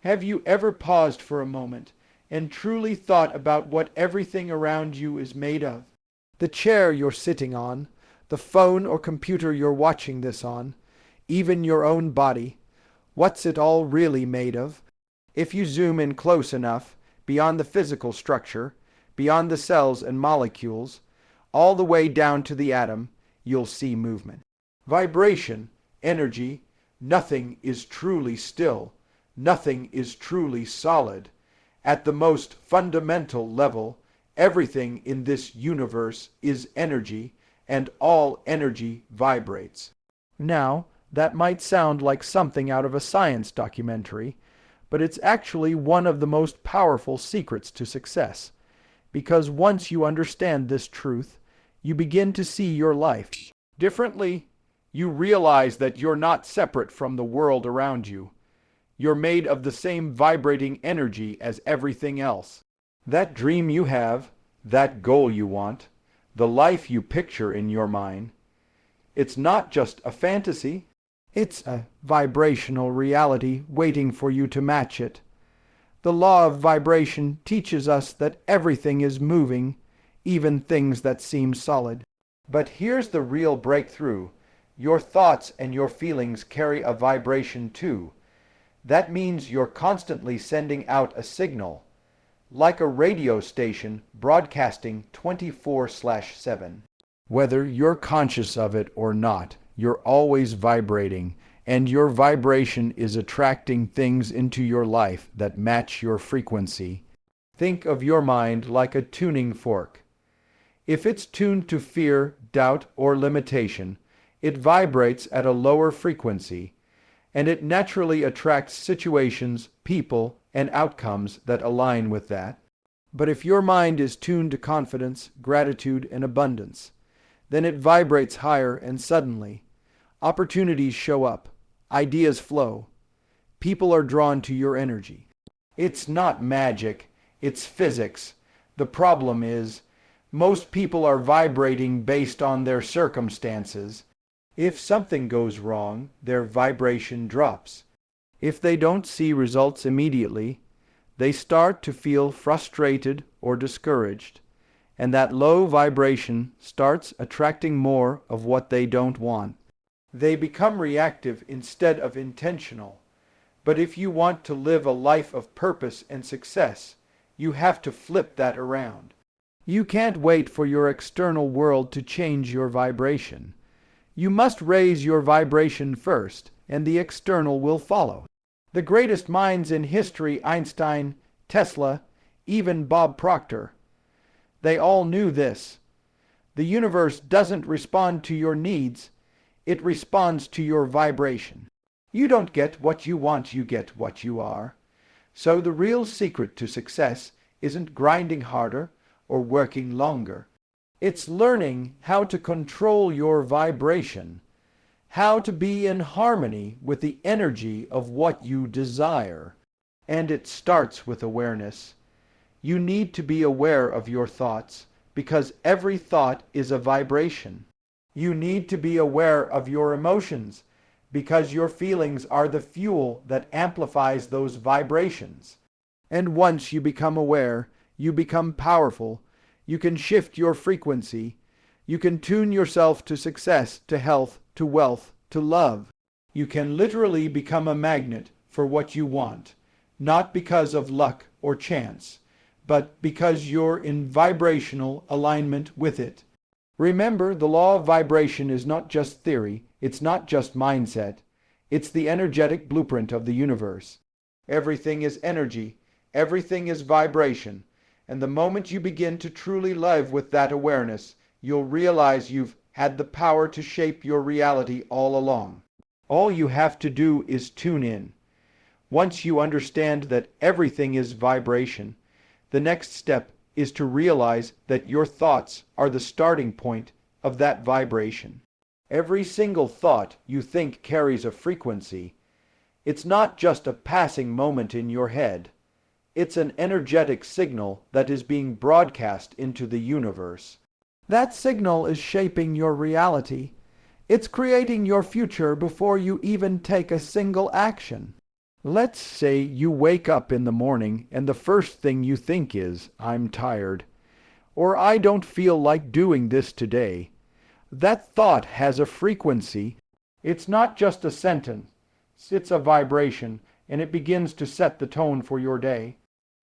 Have you ever paused for a moment and truly thought about what everything around you is made of? The chair you're sitting on, the phone or computer you're watching this on, even your own body. What's it all really made of? If you zoom in close enough, beyond the physical structure, beyond the cells and molecules, all the way down to the atom, you'll see movement. Vibration, energy, nothing is truly still. Nothing is truly solid. At the most fundamental level, everything in this universe is energy, and all energy vibrates. Now, that might sound like something out of a science documentary, but it's actually one of the most powerful secrets to success. Because once you understand this truth, you begin to see your life differently. You realize that you're not separate from the world around you. You're made of the same vibrating energy as everything else. That dream you have, that goal you want, the life you picture in your mind, it's not just a fantasy. It's a vibrational reality waiting for you to match it. The law of vibration teaches us that everything is moving, even things that seem solid. But here's the real breakthrough. Your thoughts and your feelings carry a vibration too. That means you're constantly sending out a signal, like a radio station broadcasting 24/7. Whether you're conscious of it or not, you're always vibrating, and your vibration is attracting things into your life that match your frequency. Think of your mind like a tuning fork. If it's tuned to fear, doubt, or limitation, it vibrates at a lower frequency, and it naturally attracts situations, people, and outcomes that align with that. But if your mind is tuned to confidence, gratitude, and abundance, then it vibrates higher, and suddenly, opportunities show up, ideas flow, people are drawn to your energy. It's not magic, it's physics. The problem is, most people are vibrating based on their circumstances. If something goes wrong, their vibration drops. If they don't see results immediately, they start to feel frustrated or discouraged, and that low vibration starts attracting more of what they don't want. They become reactive instead of intentional. But if you want to live a life of purpose and success, you have to flip that around. You can't wait for your external world to change your vibration. You must raise your vibration first, and the external will follow. The greatest minds in history, Einstein, Tesla, even Bob Proctor, they all knew this. The universe doesn't respond to your needs, it responds to your vibration. You don't get what you want, you get what you are. So the real secret to success isn't grinding harder or working longer. It's learning how to control your vibration, how to be in harmony with the energy of what you desire. And it starts with awareness. You need to be aware of your thoughts, because every thought is a vibration. You need to be aware of your emotions, because your feelings are the fuel that amplifies those vibrations. And once you become aware, you become powerful. You can shift your frequency. You can tune yourself to success, to health, to wealth, to love. You can literally become a magnet for what you want, not because of luck or chance, but because you're in vibrational alignment with it. Remember, the law of vibration is not just theory, it's not just mindset, it's the energetic blueprint of the universe. Everything is energy, everything is vibration. And the moment you begin to truly live with that awareness, you'll realize you've had the power to shape your reality all along. All you have to do is tune in. Once you understand that everything is vibration, the next step is to realize that your thoughts are the starting point of that vibration. Every single thought you think carries a frequency. It's not just a passing moment in your head. It's an energetic signal that is being broadcast into the universe. That signal is shaping your reality. It's creating your future before you even take a single action. Let's say you wake up in the morning and the first thing you think is, "I'm tired," or "I don't feel like doing this today." That thought has a frequency. It's not just a sentence. It's a vibration, and it begins to set the tone for your day.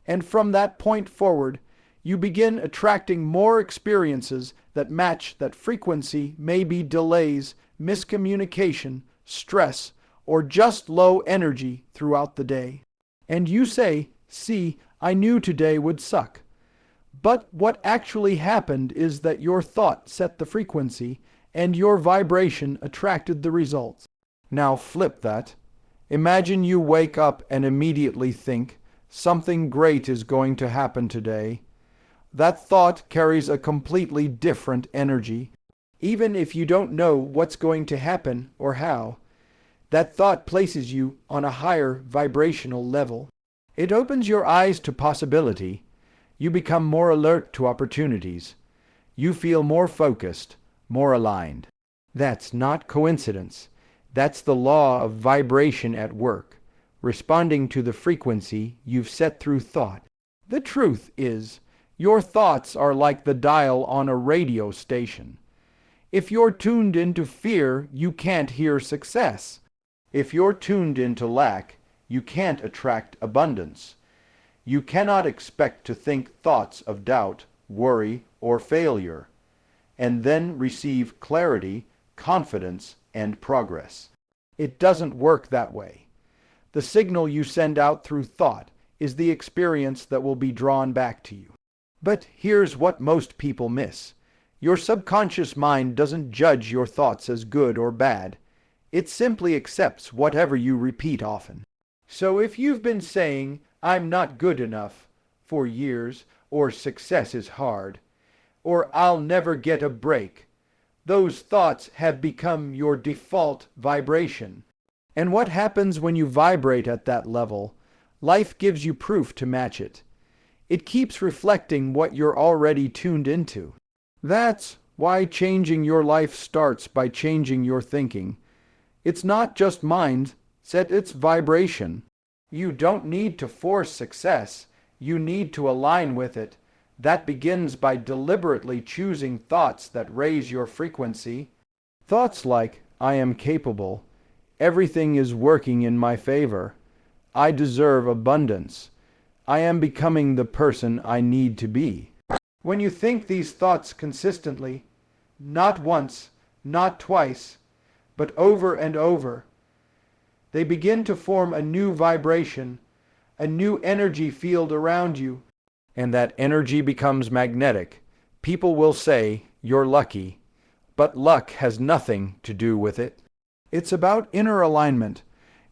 And from that point forward, you begin attracting more experiences that match that frequency, maybe delays, miscommunication, stress, or just low energy throughout the day. And you say, "See, I knew today would suck." But what actually happened is that your thought set the frequency and your vibration attracted the results. Now flip that. Imagine you wake up and immediately think, "Something great is going to happen today." That thought carries a completely different energy. Even if you don't know what's going to happen or how, that thought places you on a higher vibrational level. It opens your eyes to possibility. You become more alert to opportunities. You feel more focused, more aligned. That's not coincidence. That's the law of vibration at work, responding to the frequency you've set through thought. The truth is, your thoughts are like the dial on a radio station. If you're tuned into fear, you can't hear success. If you're tuned into lack, you can't attract abundance. You cannot expect to think thoughts of doubt, worry, or failure, and then receive clarity, confidence, and progress. It doesn't work that way. The signal you send out through thought is the experience that will be drawn back to you. But here's what most people miss. Your subconscious mind doesn't judge your thoughts as good or bad. It simply accepts whatever you repeat often. So if you've been saying, "I'm not good enough," for years, or "success is hard," or "I'll never get a break," those thoughts have become your default vibration. And what happens when you vibrate at that level? Life gives you proof to match it. It keeps reflecting what you're already tuned into. That's why changing your life starts by changing your thinking. It's not just mind, it's vibration. You don't need to force success. You need to align with it. That begins by deliberately choosing thoughts that raise your frequency. Thoughts like, "I am capable," "Everything is working in my favor," "I deserve abundance," "I am becoming the person I need to be." When you think these thoughts consistently, not once, not twice, but over and over, they begin to form a new vibration, a new energy field around you. And that energy becomes magnetic. People will say, "You're lucky," but luck has nothing to do with it. It's about inner alignment.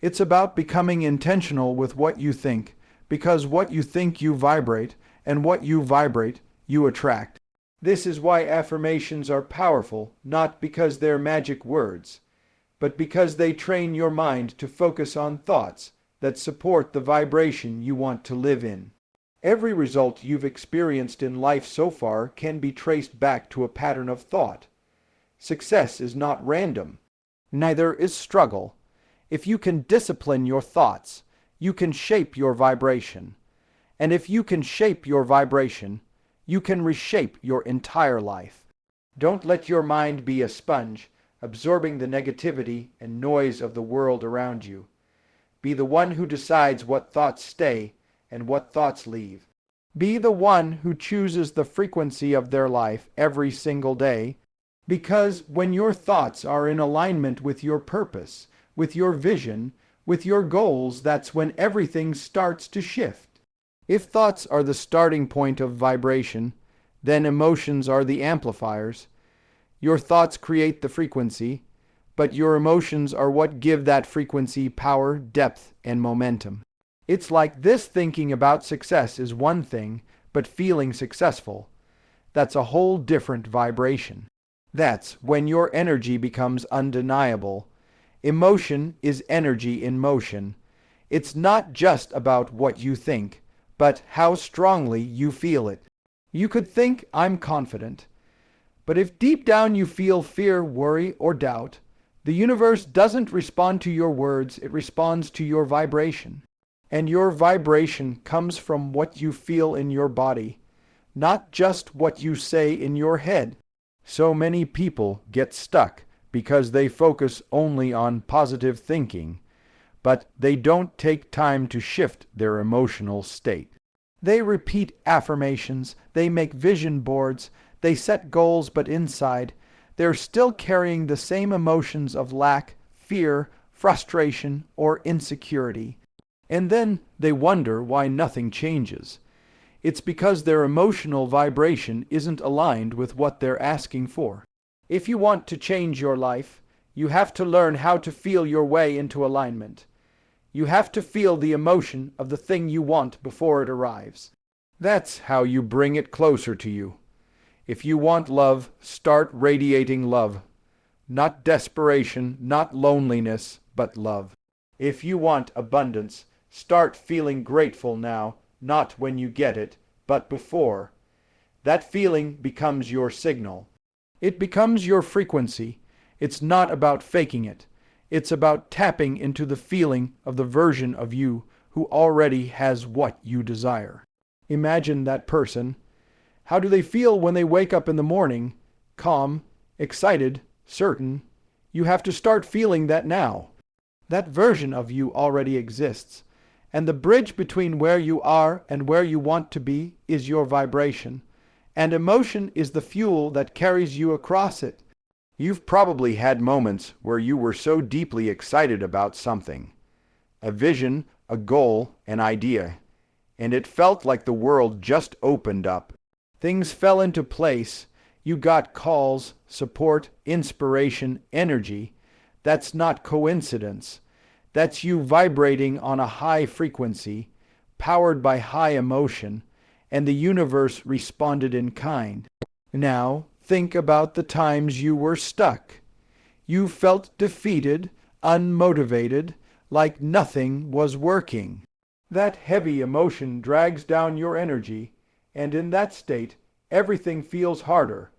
It's about becoming intentional with what you think, because what you think you vibrate, and what you vibrate, you attract. This is why affirmations are powerful, not because they're magic words, but because they train your mind to focus on thoughts that support the vibration you want to live in. Every result you've experienced in life so far can be traced back to a pattern of thought. Success is not random. Neither is struggle. If you can discipline your thoughts, you can shape your vibration. And if you can shape your vibration, you can reshape your entire life. Don't let your mind be a sponge, absorbing the negativity and noise of the world around you. Be the one who decides what thoughts stay and what thoughts leave. Be the one who chooses the frequency of their life every single day, because when your thoughts are in alignment with your purpose, with your vision, with your goals, that's when everything starts to shift. If thoughts are the starting point of vibration, then emotions are the amplifiers. Your thoughts create the frequency, but your emotions are what give that frequency power, depth, and momentum. It's like this: thinking about success is one thing, but feeling successful, that's a whole different vibration. That's when your energy becomes undeniable. Emotion is energy in motion. It's not just about what you think, but how strongly you feel it. You could think, "I'm confident," but if deep down you feel fear, worry, or doubt, The universe doesn't respond to your words, it responds to your vibration. And your vibration comes from what you feel in your body, not just what you say in your head. So many people get stuck because they focus only on positive thinking, but they don't take time to shift their emotional state. They repeat affirmations, they make vision boards, they set goals, but inside, they're still carrying the same emotions of lack, fear, frustration, or insecurity. And then they wonder why nothing changes. It's because their emotional vibration isn't aligned with what they're asking for. If you want to change your life, you have to learn how to feel your way into alignment. You have to feel the emotion of the thing you want before it arrives. That's how you bring it closer to you. If you want love, start radiating love. Not desperation, not loneliness, but love. If you want abundance, start feeling grateful now, not when you get it, but before. That feeling becomes your signal. It becomes your frequency. It's not about faking it. It's about tapping into the feeling of the version of you who already has what you desire. Imagine that person. How do they feel when they wake up in the morning? Calm, excited, certain. You have to start feeling that now. That version of you already exists, and the bridge between where you are and where you want to be is your vibration, and emotion is the fuel that carries you across it. You've probably had moments where you were so deeply excited about something, a vision, a goal, an idea, and it felt like the world just opened up. Things fell into place. You got calls, support, inspiration, energy. That's not coincidence. That's you vibrating on a high frequency, powered by high emotion, and the universe responded in kind. Now, think about the times you were stuck. You felt defeated, unmotivated, like nothing was working. That heavy emotion drags down your energy, and in that state, everything feels harder.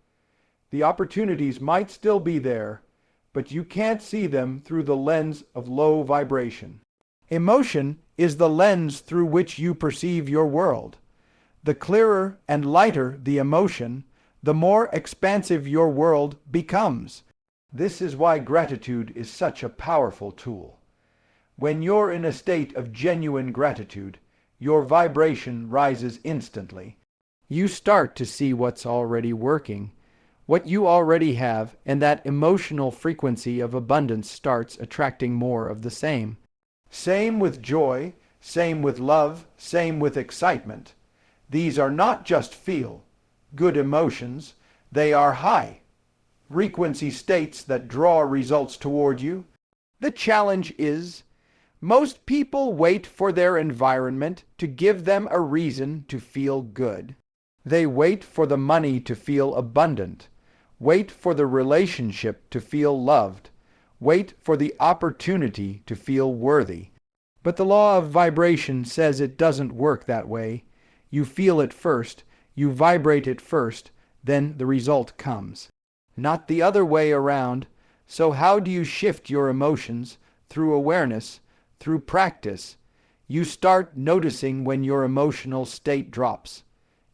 The opportunities might still be there, but you can't see them through the lens of low vibration. Emotion is the lens through which you perceive your world. The clearer and lighter the emotion, the more expansive your world becomes. This is why gratitude is such a powerful tool. When you're in a state of genuine gratitude, your vibration rises instantly. You start to see what's already working, what you already have, and that emotional frequency of abundance starts attracting more of the same. Same with joy, same with love, same with excitement. These are not just good emotions, they are high frequency states that draw results toward you. The challenge is, most people wait for their environment to give them a reason to feel good. They wait for the money to feel abundant, wait for the relationship to feel loved, wait for the opportunity to feel worthy. But the law of vibration says it doesn't work that way. You feel it first, you vibrate it first, then the result comes. Not the other way around. So how do you shift your emotions? Through awareness, through practice. You start noticing when your emotional state drops,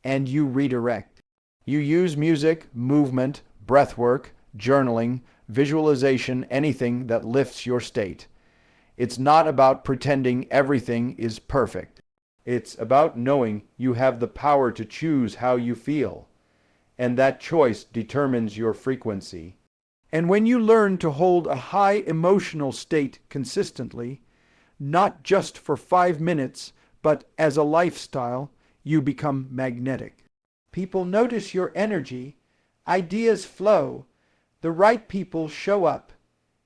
and you redirect. You use music, movement, breathwork, journaling, visualization, anything that lifts your state. It's not about pretending everything is perfect. It's about knowing you have the power to choose how you feel, and that choice determines your frequency. And when you learn to hold a high emotional state consistently, not just for 5 minutes, but as a lifestyle, you become magnetic. People notice your energy, ideas flow, the right people show up.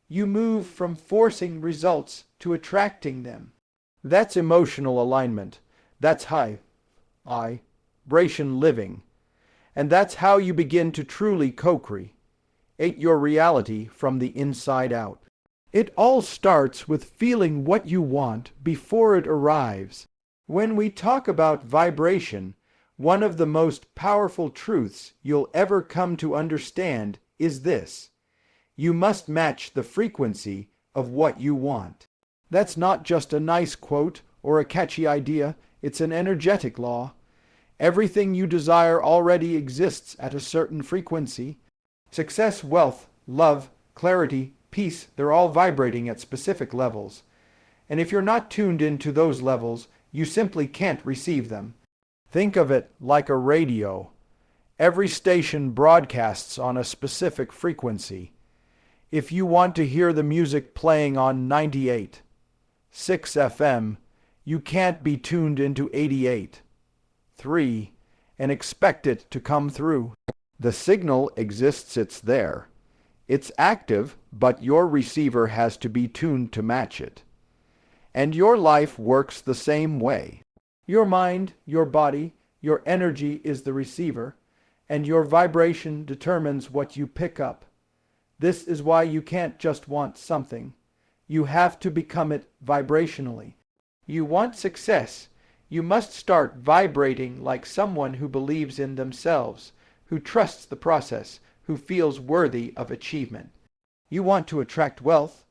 You move from forcing results to attracting them. That's emotional alignment. That's high vibration living. And that's how you begin to truly co-create your reality from the inside out. It all starts with feeling what you want before it arrives. When we talk about vibration, one of the most powerful truths you'll ever come to understand is this: You must match the frequency of what you want. That's not just a nice quote or a catchy idea, it's an energetic law. Everything you desire already exists at a certain frequency. Success, wealth, love, clarity, peace, they're all vibrating at specific levels. And if you're not tuned into those levels, you simply can't receive them. Think of it like a radio. Every station broadcasts on a specific frequency. If you want to hear the music playing on 98.6 FM, you can't be tuned into 88.3 and expect it to come through. The signal exists, it's there. It's active, but your receiver has to be tuned to match it. And your life works the same way. Your mind, your body, your energy is the receiver, and your vibration determines what you pick up. This is why you can't just want something. You have to become it vibrationally. You want success. You must start vibrating like someone who believes in themselves, who trusts the process, who feels worthy of achievement. You want to attract wealth.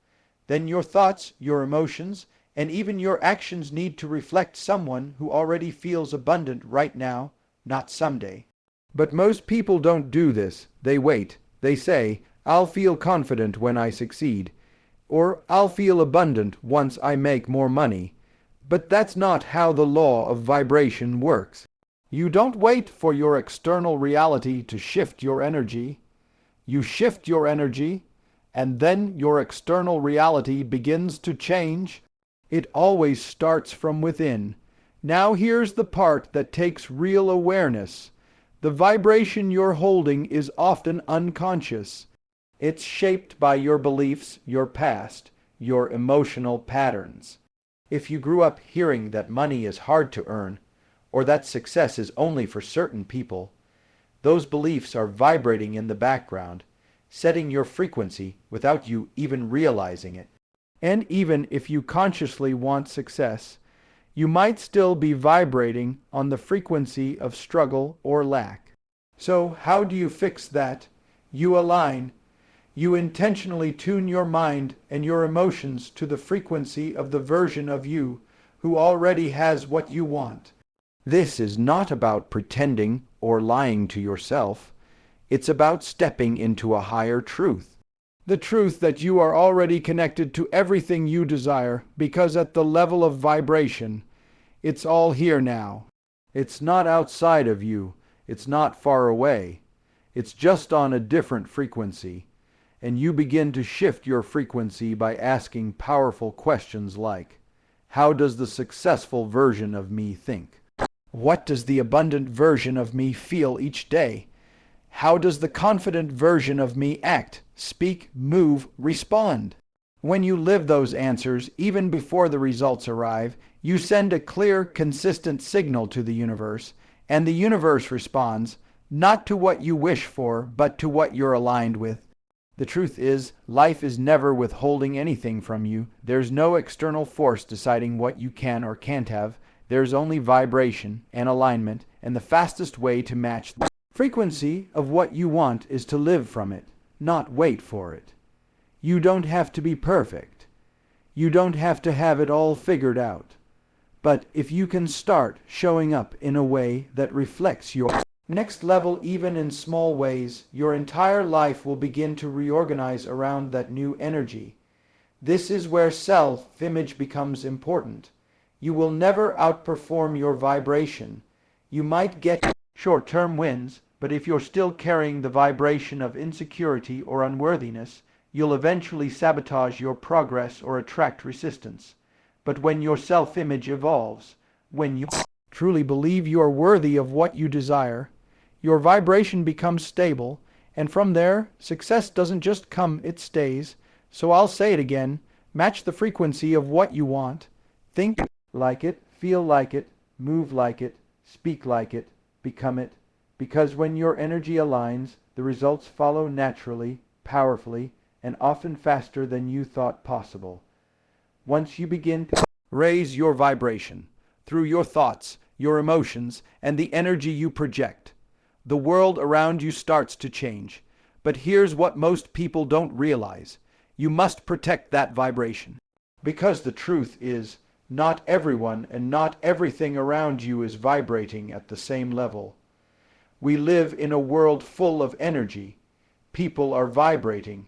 Then your thoughts, your emotions, and even your actions need to reflect someone who already feels abundant right now, not someday. But most people don't do this. They wait. They say, I'll feel confident when I succeed, or I'll feel abundant once I make more money. But that's not how the law of vibration works. You don't wait for your external reality to shift your energy. You shift your energy, and then your external reality begins to change. It always starts from within. Now here's the part that takes real awareness. The vibration you're holding is often unconscious. It's shaped by your beliefs, your past, your emotional patterns. If you grew up hearing that money is hard to earn, or that success is only for certain people, those beliefs are vibrating in the background, setting your frequency without you even realizing it. And even if you consciously want success, you might still be vibrating on the frequency of struggle or lack. So how do you fix that? You align. You intentionally tune your mind and your emotions to the frequency of the version of you who already has what you want. This is not about pretending or lying to yourself. It's about stepping into a higher truth. The truth that you are already connected to everything you desire, because at the level of vibration, it's all here now. It's not outside of you. It's not far away. It's just on a different frequency. And you begin to shift your frequency by asking powerful questions like, how does the successful version of me think? What does the abundant version of me feel each day? How does the confident version of me act, speak, move, respond? When you live those answers, even before the results arrive, you send a clear, consistent signal to the universe, and the universe responds, not to what you wish for, but to what you're aligned with. The truth is, life is never withholding anything from you. There's no external force deciding what you can or can't have. There's only vibration and alignment, and the fastest way to match the frequency of what you want is to live from it, not wait for it. You don't have to be perfect. You don't have to have it all figured out. But if you can start showing up in a way that reflects your next level, even in small ways, your entire life will begin to reorganize around that new energy. This is where self-image becomes important. You will never outperform your vibration. You might get short-term wins, but if you're still carrying the vibration of insecurity or unworthiness, you'll eventually sabotage your progress or attract resistance. But when your self-image evolves, when you truly believe you are worthy of what you desire, your vibration becomes stable, and from there, success doesn't just come, it stays. So I'll say it again, match the frequency of what you want. Think like it, feel like it, move like it, speak like it, become it. Because when your energy aligns, the results follow naturally, powerfully, and often faster than you thought possible. Once you begin to raise your vibration through your thoughts, your emotions, and the energy you project, the world around you starts to change. But here's what most people don't realize. You must protect that vibration. Because the truth is, not everyone and not everything around you is vibrating at the same level. We live in a world full of energy. People are vibrating.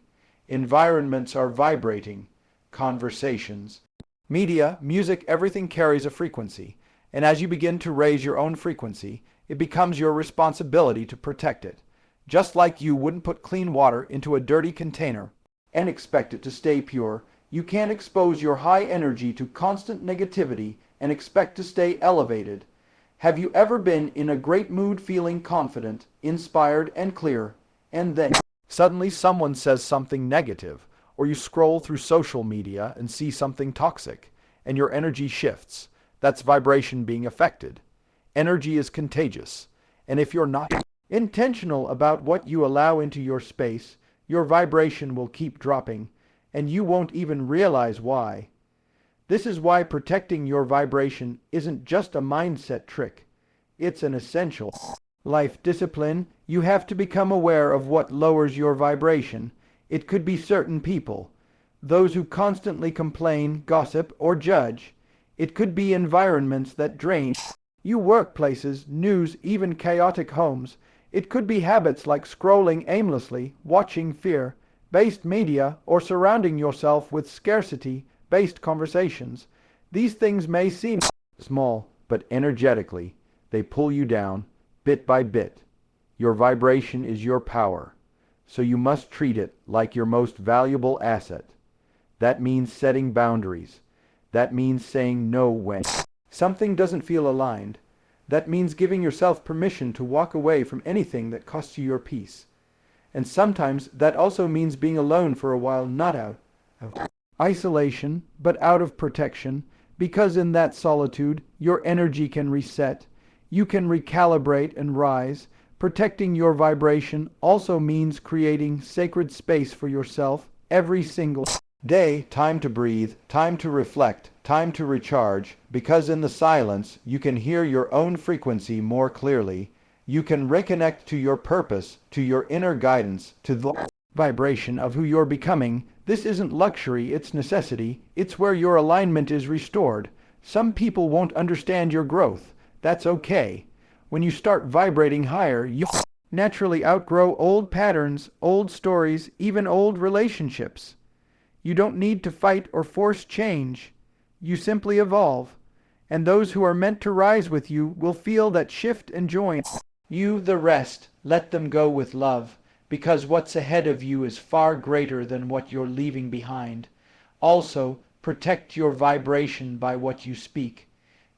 Environments are vibrating. Conversations. Media, music, everything carries a frequency. And as you begin to raise your own frequency, it becomes your responsibility to protect it. Just like you wouldn't put clean water into a dirty container and expect it to stay pure, you can't expose your high energy to constant negativity and expect to stay elevated. Have you ever been in a great mood feeling confident, inspired, and clear, and then suddenly someone says something negative, or you scroll through social media and see something toxic, and your energy shifts? That's vibration being affected. Energy is contagious, and if you're not intentional about what you allow into your space, your vibration will keep dropping, and you won't even realize why. This is why protecting your vibration isn't just a mindset trick. It's an essential life discipline. You have to become aware of what lowers your vibration. It could be certain people, those who constantly complain, gossip, or judge. It could be environments that drain you, workplaces, news, even chaotic homes. It could be habits like scrolling aimlessly, watching fear-based media, or surrounding yourself with scarcity-based conversations. These things may seem small, but energetically, they pull you down, bit by bit. Your vibration is your power, so you must treat it like your most valuable asset. That means setting boundaries. That means saying no when something doesn't feel aligned. That means giving yourself permission to walk away from anything that costs you your peace. And sometimes that also means being alone for a while, not out of isolation, but out of protection, because in that solitude, your energy can reset. You can recalibrate and rise. Protecting your vibration also means creating sacred space for yourself every single day. Time to breathe, time to reflect, time to recharge, because in the silence you can hear your own frequency more clearly. You can reconnect to your purpose, to your inner guidance, to the vibration of who you're becoming. This isn't luxury, it's necessity. It's where your alignment is restored. Some people won't understand your growth. That's okay. When you start vibrating higher, you naturally outgrow old patterns, old stories, even old relationships. You don't need to fight or force change. You simply evolve. And those who are meant to rise with you will feel that shift and join you. The rest, let them go with love, because what's ahead of you is far greater than what you're leaving behind. Also, protect your vibration by what you speak.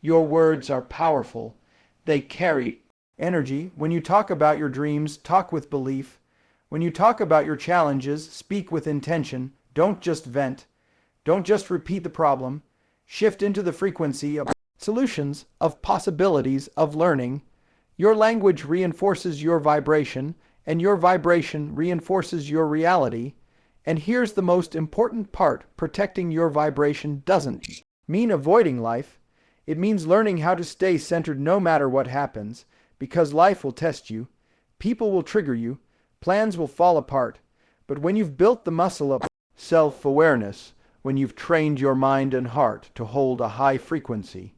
Your words are powerful. They carry energy. When you talk about your dreams, talk with belief. When you talk about your challenges, speak with intention. Don't just vent. Don't just repeat the problem. Shift into the frequency of solutions, of possibilities, of learning. Your language reinforces your vibration, and your vibration reinforces your reality. And here's the most important part: protecting your vibration doesn't mean avoiding life. It means learning how to stay centered no matter what happens, because life will test you, people will trigger you, plans will fall apart. But when you've built the muscle of self-awareness, when you've trained your mind and heart to hold a high frequency,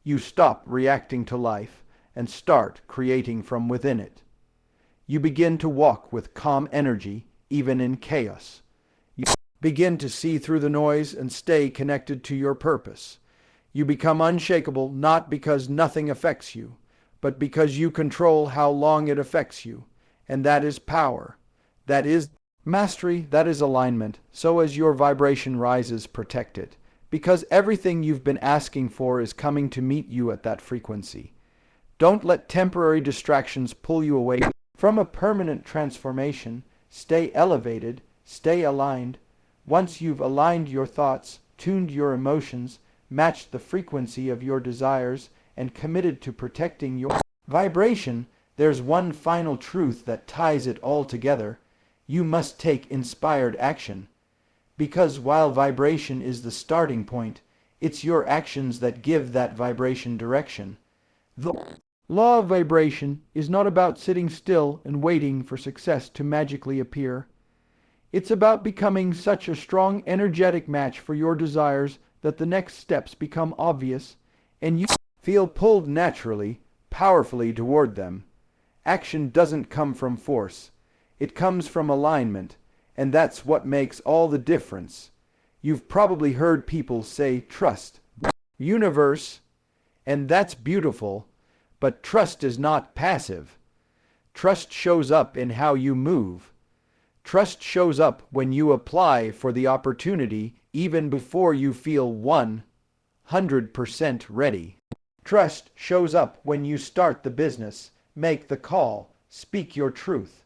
you stop reacting to life and start creating from within it. You begin to walk with calm energy, even in chaos. You begin to see through the noise and stay connected to your purpose. You become unshakable not because nothing affects you, but because you control how long it affects you. And that is power. That is mastery. That is alignment. So as your vibration rises, protect it, because everything you've been asking for is coming to meet you at that frequency. Don't let temporary distractions pull you away from a permanent transformation. Stay elevated. Stay aligned. Once you've aligned your thoughts, tuned your emotions, matched the frequency of your desires, and committed to protecting your vibration, there's one final truth that ties it all together. You must take inspired action. Because while vibration is the starting point, it's your actions that give that vibration direction. The Law of vibration is not about sitting still and waiting for success to magically appear. It's about becoming such a strong energetic match for your desires that the next steps become obvious and you feel pulled naturally, powerfully toward them. Action doesn't come from force. It comes from alignment, and that's what makes all the difference. You've probably heard people say trust, universe, and that's beautiful, but trust is not passive. Trust shows up in how you move. Trust shows up when you apply for the opportunity even before you feel 100% ready. Trust shows up when you start the business, make the call, speak your truth.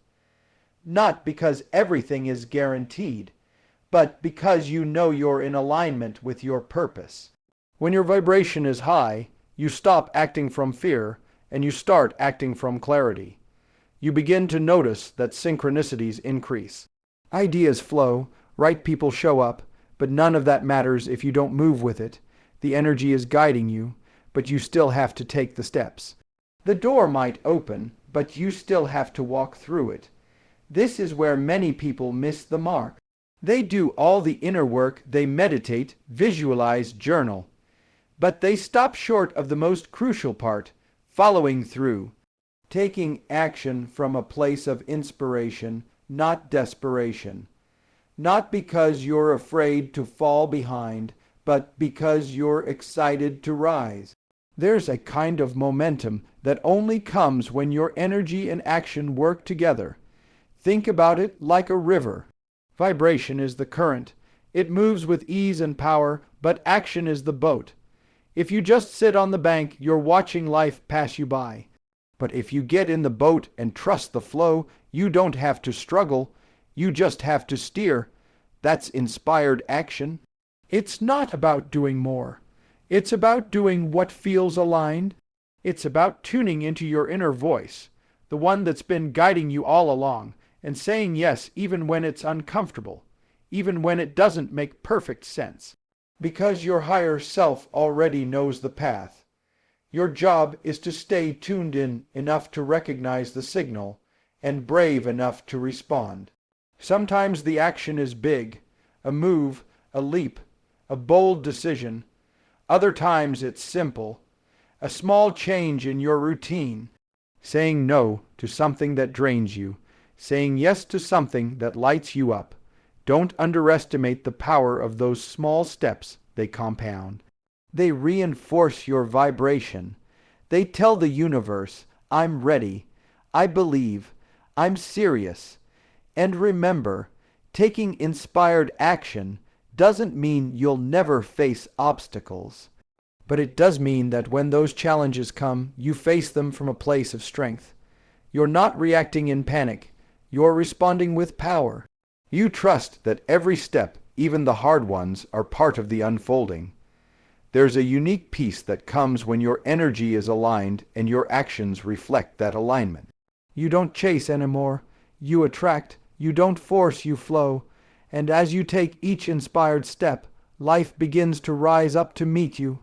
Not because everything is guaranteed, but because you know you're in alignment with your purpose. When your vibration is high, you stop acting from fear and you start acting from clarity. You begin to notice that synchronicities increase. Ideas flow, right people show up, but none of that matters if you don't move with it. The energy is guiding you, but you still have to take the steps. The door might open, but you still have to walk through it. This is where many people miss the mark. They do all the inner work, they meditate, visualize, journal. But they stop short of the most crucial part, following through. Taking action from a place of inspiration, not desperation. Not because you're afraid to fall behind, but because you're excited to rise. There's a kind of momentum that only comes when your energy and action work together. Think about it like a river. Vibration is the current. It moves with ease and power, but action is the boat. If you just sit on the bank, you're watching life pass you by. But if you get in the boat and trust the flow, you don't have to struggle. You just have to steer. That's inspired action. It's not about doing more. It's about doing what feels aligned. It's about tuning into your inner voice, the one that's been guiding you all along, and saying yes even when it's uncomfortable, even when it doesn't make perfect sense. Because your higher self already knows the path. Your job is to stay tuned in enough to recognize the signal and brave enough to respond. Sometimes the action is big, a move, a leap, a bold decision. Other times it's simple, a small change in your routine, saying no to something that drains you, saying yes to something that lights you up. Don't underestimate the power of those small steps. They compound. They reinforce your vibration. They tell the universe, I'm ready, I believe, I'm serious. And remember, taking inspired action doesn't mean you'll never face obstacles. But it does mean that when those challenges come, you face them from a place of strength. You're not reacting in panic. You're responding with power. You trust that every step, even the hard ones, are part of the unfolding. There's a unique peace that comes when your energy is aligned and your actions reflect that alignment. You don't chase anymore. You attract. You don't force, you flow. And as you take each inspired step, life begins to rise up to meet you.